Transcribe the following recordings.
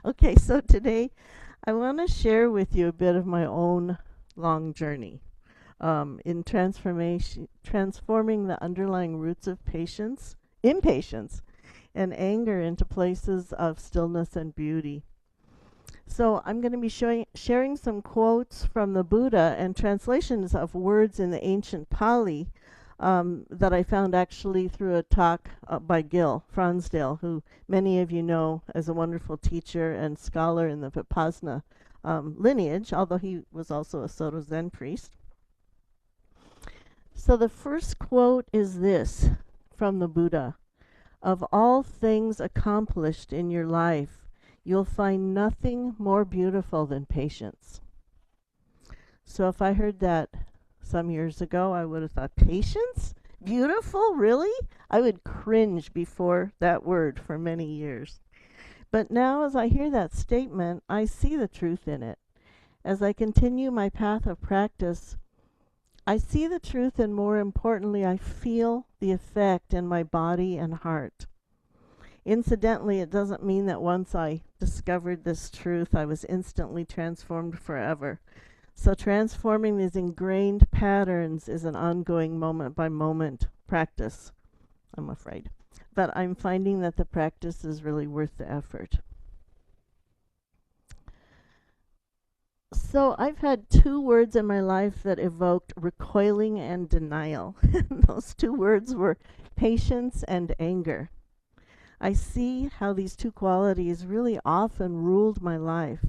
Okay, so today I want to share with you a bit of my own long journey in transforming the underlying roots of impatience, and anger into places of stillness and beauty. So I'm going to be sharing some quotes from the Buddha and translations of words in the ancient Pali that I found actually through a talk by Gil Fronsdale, who many of you know as a wonderful teacher and scholar in the Vipassana lineage, although he was also a Soto Zen priest. So the first quote is this from the Buddha: "Of all things accomplished in your life, you'll find nothing more beautiful than patience." So if I heard that some years ago, I would have thought, patience? Beautiful? Really? I would cringe before that word for many years. But now, as I hear that statement, I see the truth in it. As I continue my path of practice, I see the truth, and more importantly, I feel the effect in my body and heart. Incidentally, it doesn't mean that once I discovered this truth, I was instantly transformed forever. So transforming these ingrained patterns is an ongoing moment by moment practice, I'm afraid. But I'm finding that the practice is really worth the effort. So I've had two words in my life that evoked recoiling and denial. Those two words were patience and anger. I see how these two qualities really often ruled my life.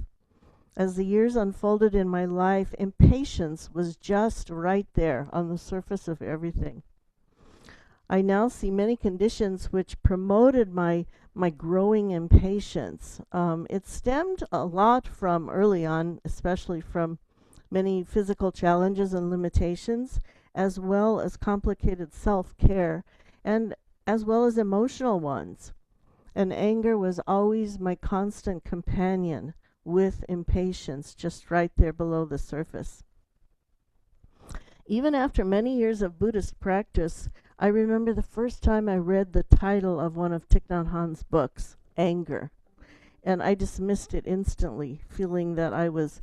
As the years unfolded in my life, impatience was just right there on the surface of everything. I now see many conditions which promoted my growing impatience. It stemmed a lot from early on, especially from many physical challenges and limitations, as well as complicated self-care, and as well as emotional ones. And anger was always my constant companion, with impatience just right there below the surface. Even after many years of Buddhist practice, I remember the first time I read the title of one of Thich Nhat Hanh's books, Anger, and I dismissed it instantly, feeling that I was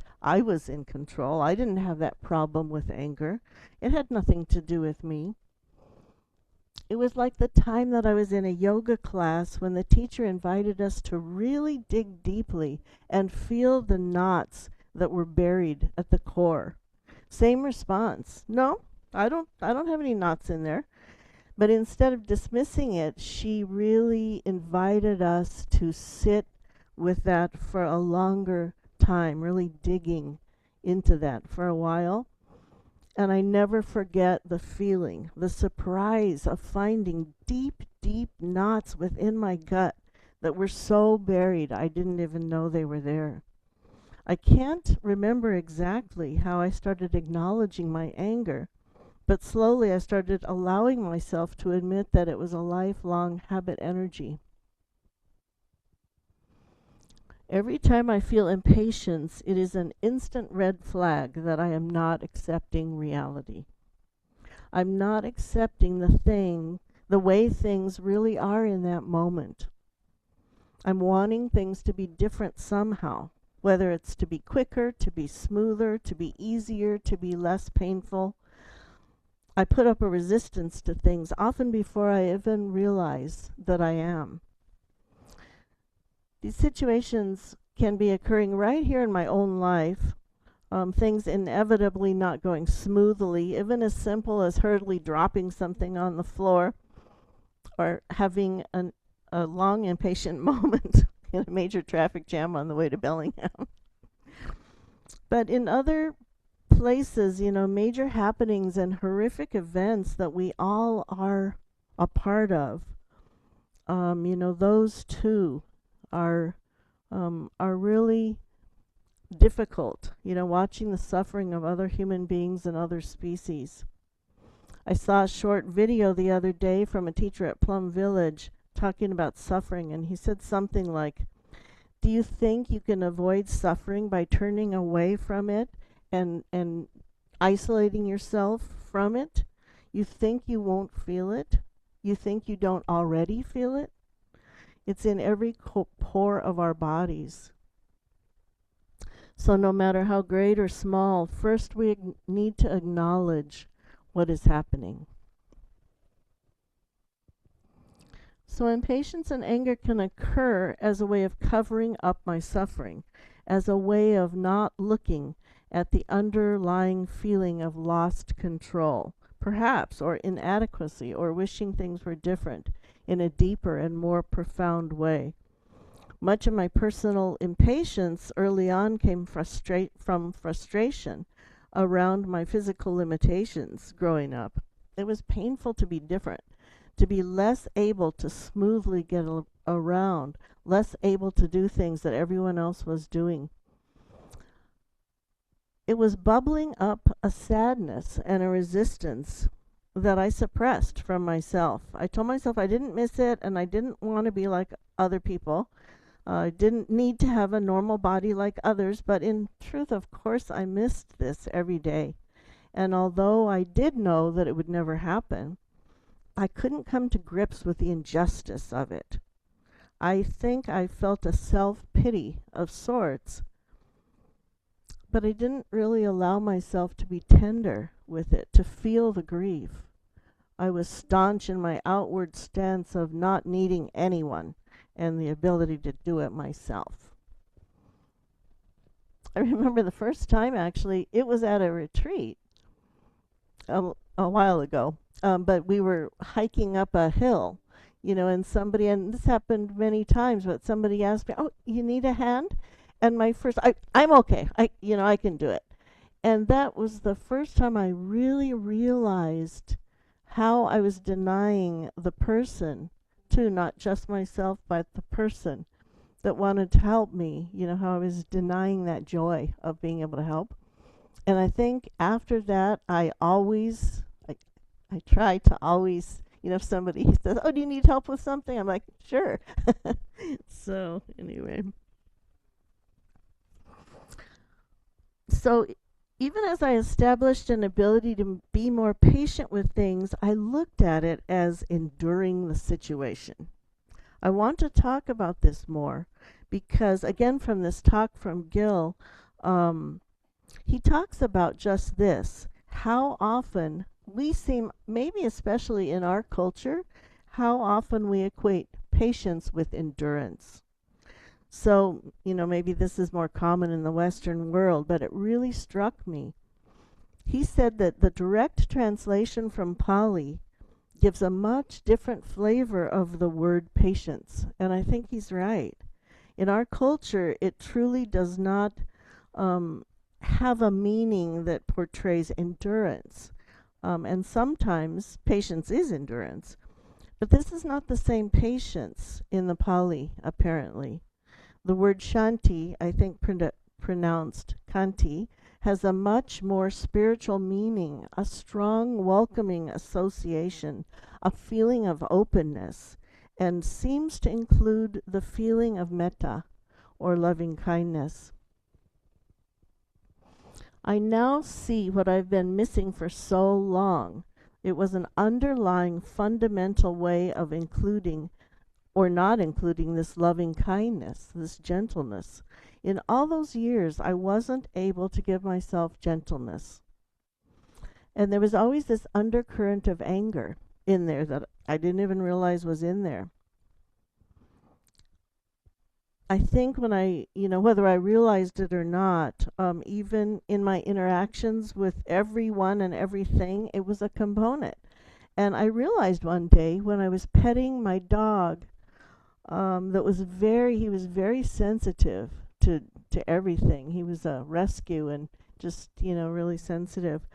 in control. I didn't have that problem with anger. It had nothing to do with me. It was like the time that I was in a yoga class when the teacher invited us to really dig deeply and feel the knots that were buried at the core. Same response. No, I don't have any knots in there. But instead of dismissing it, she really invited us to sit with that for a longer time, really digging into that for a while. And I never forget the feeling, the surprise of finding deep, deep knots within my gut that were so buried I didn't even know they were there. I can't remember exactly how I started acknowledging my anger, but slowly I started allowing myself to admit that it was a lifelong habit energy. Every time I feel impatience, it is an instant red flag that I am not accepting reality. I'm not accepting the way things really are in that moment. I'm wanting things to be different somehow, whether it's to be quicker, to be smoother, to be easier, to be less painful. I put up a resistance to things often before I even realize that I am. These situations can be occurring right here in my own life. Things inevitably not going smoothly, even as simple as hurriedly dropping something on the floor or having a long impatient moment in a major traffic jam on the way to Bellingham. But in other places, major happenings and horrific events that we all are a part of, those too are really difficult. Watching the suffering of other human beings and other species. I saw a short video the other day from a teacher at Plum Village talking about suffering, and he said something like, "Do you think you can avoid suffering by turning away from it and isolating yourself from it? You think you won't feel it? You think you don't already feel it? It's in every pore of our bodies. So no matter how great or small, first we need to acknowledge what is happening. So impatience and anger can occur as a way of covering up my suffering, as a way of not looking at the underlying feeling of lost control, perhaps, or inadequacy, or wishing things were different in a deeper and more profound way. Much of my personal impatience early on came from frustration around my physical limitations growing up. It was painful to be different, to be less able to smoothly get around, less able to do things that everyone else was doing. It was bubbling up a sadness and a resistance that I suppressed from myself. I told myself I didn't miss it and I didn't want to be like other people. I didn't need to have a normal body like others, but in truth, of course, I missed this every day. And although I did know that it would never happen, I couldn't come to grips with the injustice of it. I think I felt a self-pity of sorts, but I didn't really allow myself to be tender with it, to feel the grief. I was staunch in my outward stance of not needing anyone and the ability to do it myself. I remember the first time, actually, it was at a retreat a while ago, but we were hiking up a hill, and and this happened many times, but somebody asked me, "Oh, you need a hand?" And I'm okay. I can do it. And that was the first time I really realized how I was denying the person, too, not just myself, but the person that wanted to help me, how I was denying that joy of being able to help. And I think after that, I try to always, if somebody says, "Oh, do you need help with something?" I'm like, "Sure." So anyway. So even as I established an ability to be more patient with things, I looked at it as enduring the situation. I want to talk about this more because, again, from this talk from Gil, he talks about just this, how often we seem, maybe especially in our culture, how often we equate patience with endurance. So, maybe this is more common in the Western world, but it really struck me. He said that the direct translation from Pali gives a much different flavor of the word patience, and I think he's right. In our culture, it truly does not have a meaning that portrays endurance, and sometimes patience is endurance, but this is not the same patience in the Pali, apparently. The word shanti, I think pronounced kanti, has a much more spiritual meaning, a strong, welcoming association, a feeling of openness, and seems to include the feeling of metta, or loving kindness. I now see what I've been missing for so long. It was an underlying fundamental way of including or not including this loving kindness, this gentleness. In all those years, I wasn't able to give myself gentleness. And there was always this undercurrent of anger in there that I didn't even realize was in there. I think when whether I realized it or not, even in my interactions with everyone and everything, it was a component. And I realized one day when I was petting my dog, he was very sensitive to everything. He was a rescue and just, really sensitive.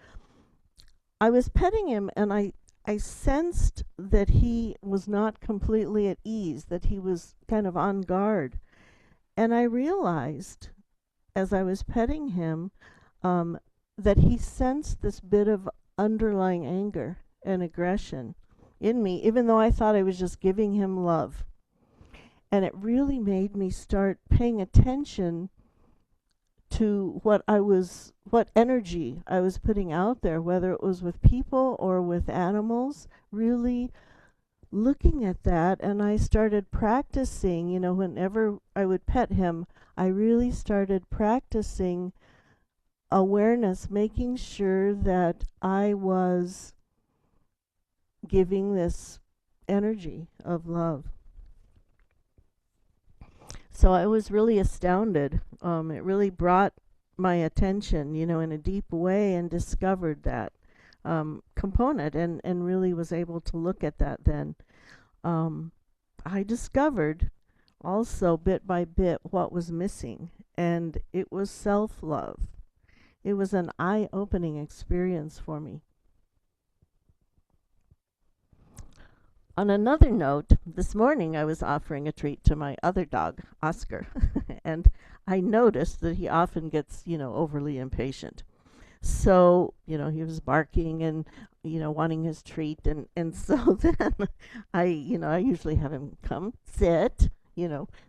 I was petting him and I sensed that he was not completely at ease, that he was kind of on guard. And I realized as I was petting him that he sensed this bit of underlying anger and aggression in me, even though I thought I was just giving him love. And it really made me start paying attention to what energy I was putting out there, whether it was with people or with animals, really looking at that. And I started practicing, whenever I would pet him, I really started practicing awareness, making sure that I was giving this energy of love. So I was really astounded. It really brought my attention, in a deep way, and discovered that component, and really was able to look at that then. I discovered also bit by bit what was missing, and it was self-love. It was an eye-opening experience for me. On another note, this morning I was offering a treat to my other dog, Oscar, and I noticed that he often gets, overly impatient. So, he was barking and, wanting his treat, and so then I usually have him come, sit,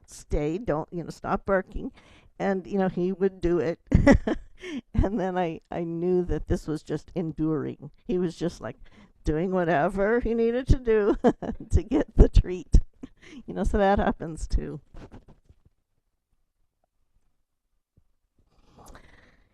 stay, don't, stop barking. And, he would do it. And then I knew that this was just enduring. He was just like doing whatever he needed to do to get the treat. So that happens too.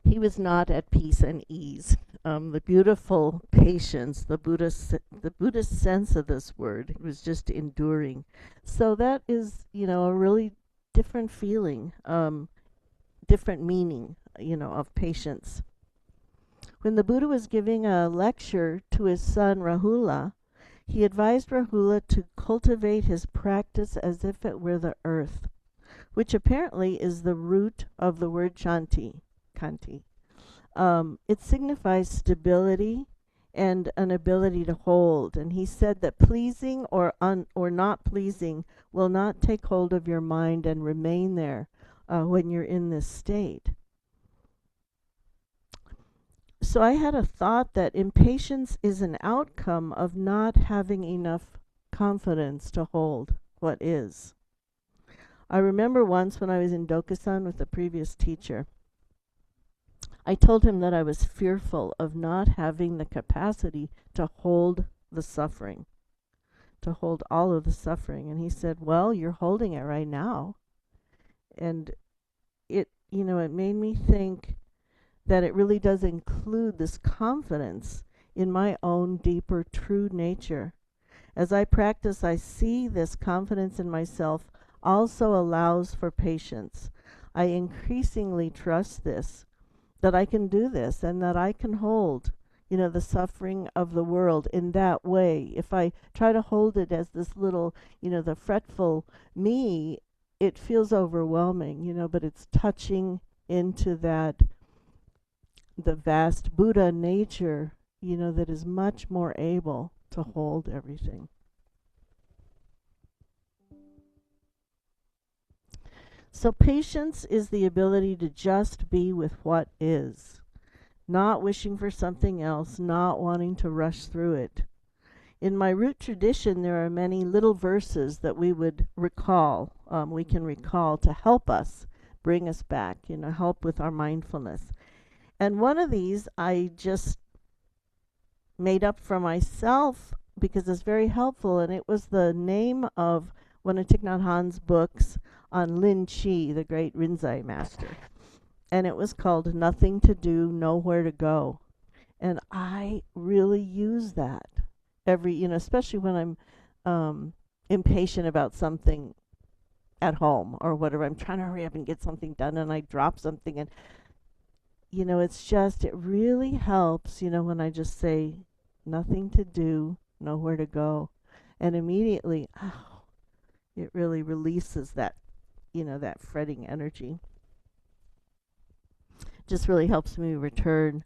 He was not at peace and ease. The beautiful patience, the Buddhist sense of this word, was just enduring. So that is, a really different feeling, different meaning, of patience. When the Buddha was giving a lecture to his son Raizelah, he advised Raizelah to cultivate his practice as if it were the earth, which apparently is the root of the word kanti. It signifies stability and an ability to hold. And he said that pleasing or not pleasing will not take hold of your mind and remain there when you're in this state. So I had a thought that impatience is an outcome of not having enough confidence to hold what is. I remember once when I was in Dokusan with the previous teacher, I told him that I was fearful of not having the capacity to hold the suffering, to hold all of the suffering. And he said, well, you're holding it right now. And it made me think that it really does include this confidence in my own deeper, true nature. As I practice, I see this confidence in myself also allows for patience. I increasingly trust this, that I can do this, and that I can hold, the suffering of the world in that way. If I try to hold it as this little, the fretful me, it feels overwhelming, but it's touching into that, the vast Buddha nature, that is much more able to hold everything. So patience is the ability to just be with what is, not wishing for something else, not wanting to rush through it. In my root tradition, there are many little verses that we would recall, we can recall to help us, bring us back, help with our mindfulness. And one of these I just made up for myself because it's very helpful, and it was the name of one of Thich Nhat Hanh's books on Lin Chi, the great Rinzai master. And it was called Nothing to Do, Nowhere to Go. And I really use that especially when I'm impatient about something at home or whatever. I'm trying to hurry up and get something done, and I drop something, and it really helps, when I just say, nothing to do, nowhere to go. And immediately, it really releases that, that fretting energy. Just really helps me return.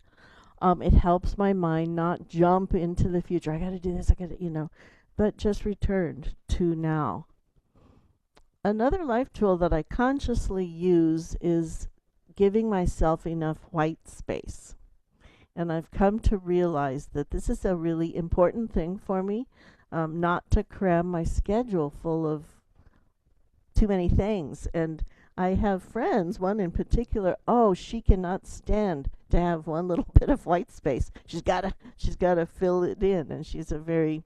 It helps my mind not jump into the future. I got to do this, but just return to now. Another life tool that I consciously use is giving myself enough white space. And I've come to realize that this is a really important thing for me, not to cram my schedule full of too many things. And I have friends, one in particular, she cannot stand to have one little bit of white space. She's gotta fill it in, and she's a very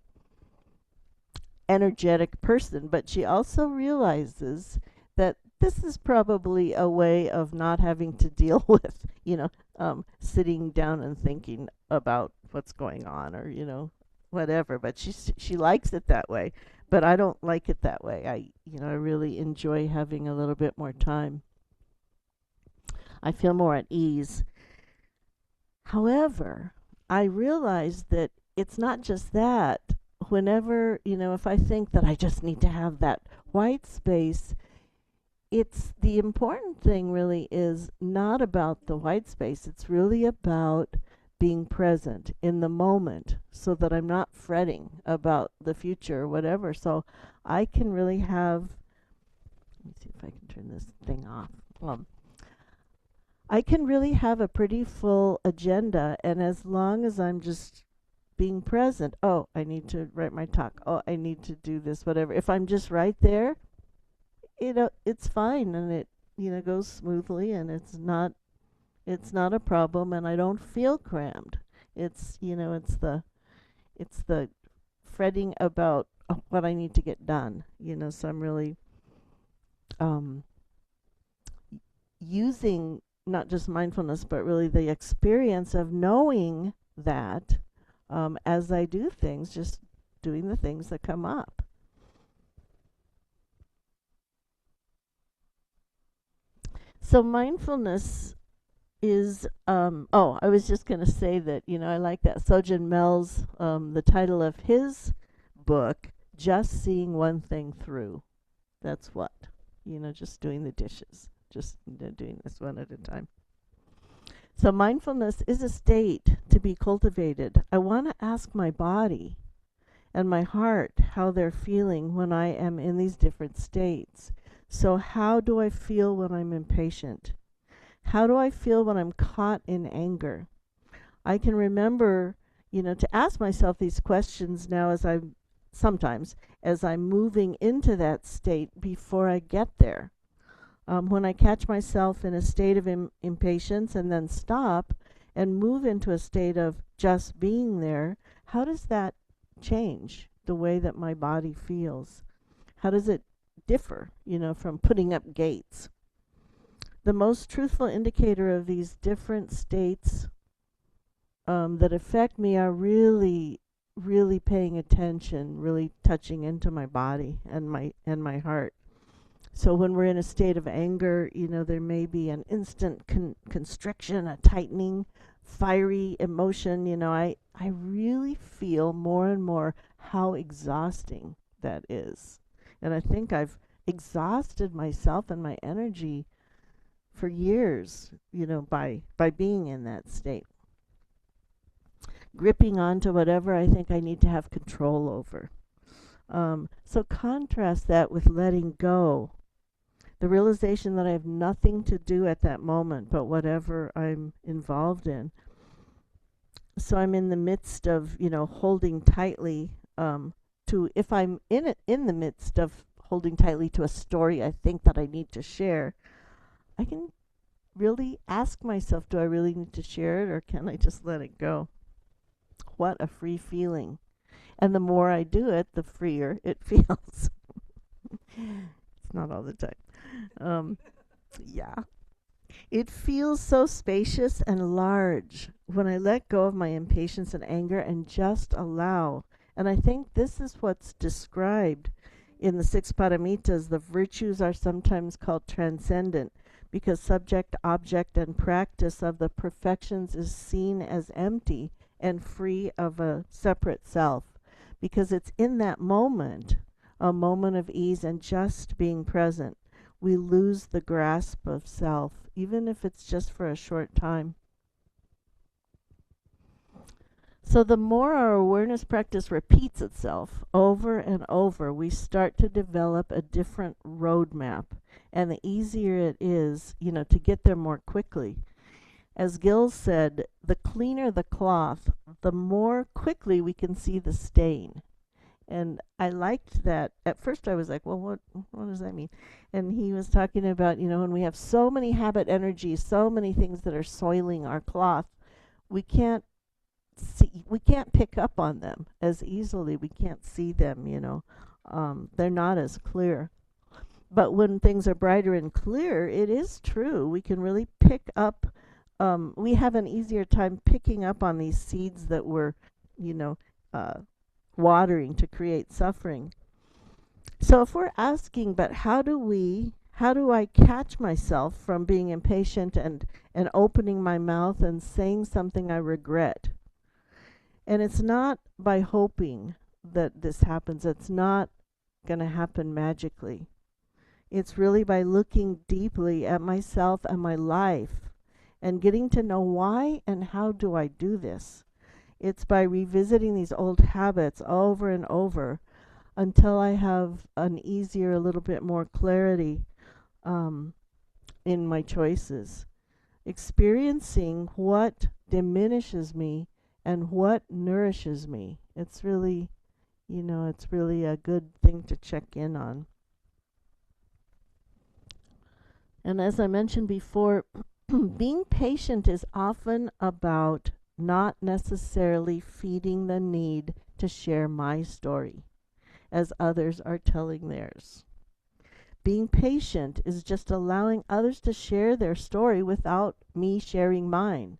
energetic person, but she also realizes that this is probably a way of not having to deal with, sitting down and thinking about what's going on, or, whatever. But she likes it that way. But I don't like it that way. I really enjoy having a little bit more time. I feel more at ease. However, I realize that it's not just that. Whenever, if I think that I just need to have that white space, it's the important thing really is not about the white space. It's really about being present in the moment so that I'm not fretting about the future or whatever. So I can really have, let me see if I can turn this thing off. I can really have a pretty full agenda, and as long as I'm just being present, oh, I need to write my talk, oh, I need to do this, whatever. If I'm just right there, it's fine, and it, goes smoothly, and it's not a problem, and I don't feel crammed. It's the fretting about what I need to get done, so I'm really using not just mindfulness, but really the experience of knowing that as I do things, just doing the things that come up. So mindfulness is, I was just going to say that, I like that Sojin Mel's, the title of his book, Just Seeing One Thing Through. That's what, just doing the dishes, just doing this one at a time. So mindfulness is a state to be cultivated. I want to ask my body and my heart how they're feeling when I am in these different states. So how do I feel when I'm impatient? How do I feel when I'm caught in anger? I can remember, to ask myself these questions now as I'm moving into that state before I get there. When I catch myself in a state of impatience and then stop and move into a state of just being there, how does that change the way that my body feels? How does it differ, from putting up gates? The most truthful indicator of these different states that affect me are really, really paying attention, really touching into my body and my heart. So when we're in a state of anger, there may be an instant constriction, a tightening, fiery emotion. I really feel more and more how exhausting that is. And I think I've exhausted myself and my energy for years, by being in that state. Gripping onto whatever I think I need to have control over. So contrast that with letting go. The realization that I have nothing to do at that moment but whatever I'm involved in. So I'm in the midst of, holding tightly if I'm in the midst of holding tightly to a story I think that I need to share, I can really ask myself, do I really need to share it, or can I just let it go? What a free feeling. And the more I do it, the freer it feels. It's not all the time. Yeah. It feels so spacious and large when I let go of my impatience and anger and just allow. And I think this is what's described in the 6 Paramitas. The virtues are sometimes called transcendent because subject, object, and practice of the perfections is seen as empty and free of a separate self. Because it's in that moment, a moment of ease and just being present, we lose the grasp of self, even if it's just for a short time. So the more our awareness practice repeats itself over and over, we start to develop a different roadmap. And the easier it is, to get there more quickly. As Gil said, the cleaner the cloth, the more quickly we can see the stain. And I liked that. At first I was like, well, what does that mean? And he was talking about, when we have so many habit energies, so many things that are soiling our cloth, we can't pick up on them as easily. We can't see them, they're not as clear. But when things are brighter and clear, it is true. We can really pick up, we have an easier time picking up on these seeds that we're, you know, uh, watering to create suffering. So if we're asking, but how do I catch myself from being impatient and opening my mouth and saying something I regret? And it's not by hoping that this happens. It's not going to happen magically. It's really by looking deeply at myself and my life and getting to know why and how do I do this. It's by revisiting these old habits over and over until I have an easier, a little bit more clarity in my choices. Experiencing what diminishes me and what nourishes me. It's really, it's really a good thing to check in on. And as I mentioned before, being patient is often about not necessarily feeding the need to share my story as others are telling theirs. Being patient is just allowing others to share their story without me sharing mine.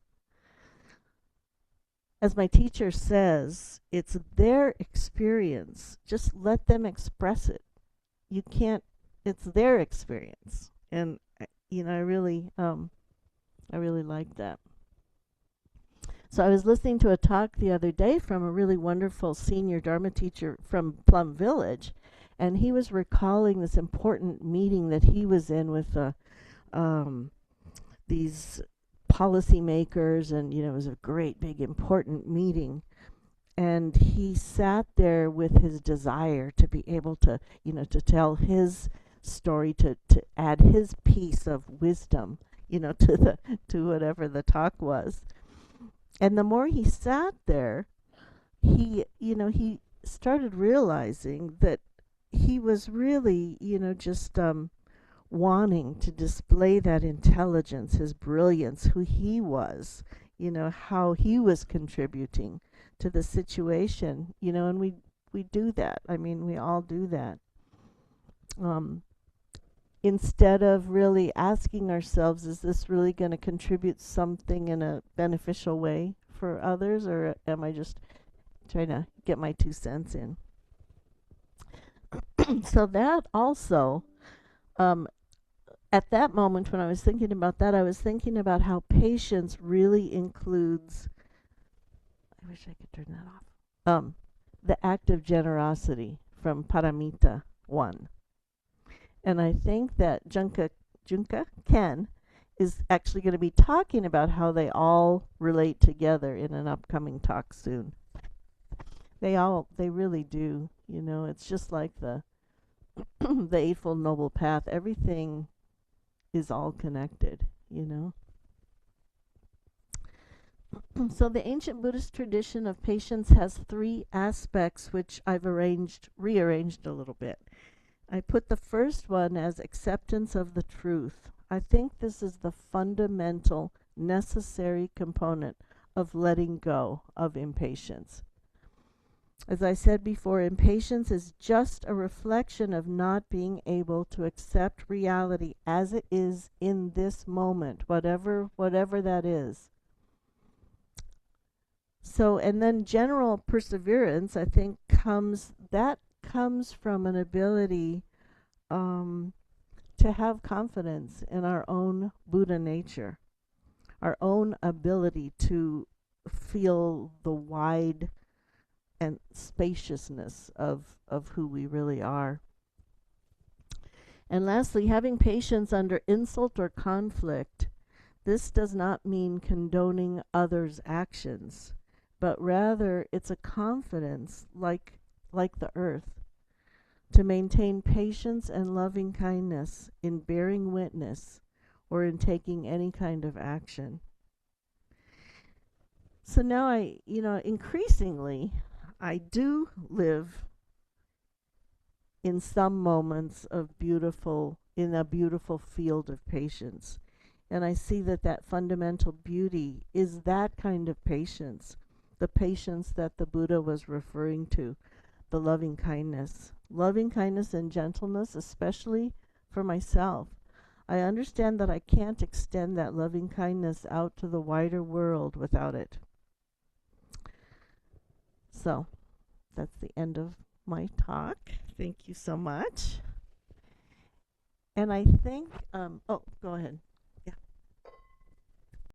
As my teacher says, it's their experience. Just let them express it. You can't, it's their experience. And, I really like that. So I was listening to a talk the other day from a really wonderful senior Dharma teacher from Plum Village, and he was recalling this important meeting that he was in with these policymakers, and it was a great, big, important meeting. And he sat there with his desire to be able to, to tell his story, to add his piece of wisdom, to whatever the talk was. And the more he sat there, he started realizing that he was really, just wanting to display that intelligence, his brilliance, who he was, how he was contributing to the situation, and we do that. I mean, we all do that. Instead of really asking ourselves, is this really going to contribute something in a beneficial way for others, or am I just trying to get my 2 cents in? So that also, at that moment when I was thinking about that, I was thinking about how patience really includes, I wish I could turn that off, the act of generosity from Paramita 1. And I think that Junka Ken is actually going to be talking about how they all relate together in an upcoming talk soon. They really do. It's just like the the Eightfold Noble Path. Everything is all connected, So the ancient Buddhist tradition of patience has 3 aspects, which I've rearranged a little bit. I put the first one as acceptance of the truth. I think this is the fundamental, necessary component of letting go of impatience. As I said before, impatience is just a reflection of not being able to accept reality as it is in this moment, whatever that is. So, and then general perseverance, I think, comes from an ability to have confidence in our own Buddha nature, our own ability to feel the wide and spaciousness of who we really are. And lastly, having patience under insult or conflict. This does not mean condoning others' actions, but rather it's a confidence like the earth, to maintain patience and loving kindness in bearing witness or in taking any kind of action. So now increasingly, I do live in some moments of in a beautiful field of patience. And I see that fundamental beauty is that kind of patience, the patience that the Buddha was referring to, the loving kindness. Loving kindness and gentleness, especially for myself. I understand that I can't extend that loving kindness out to the wider world without it. So, that's the end of my talk. Thank you so much. And I think, oh, go ahead.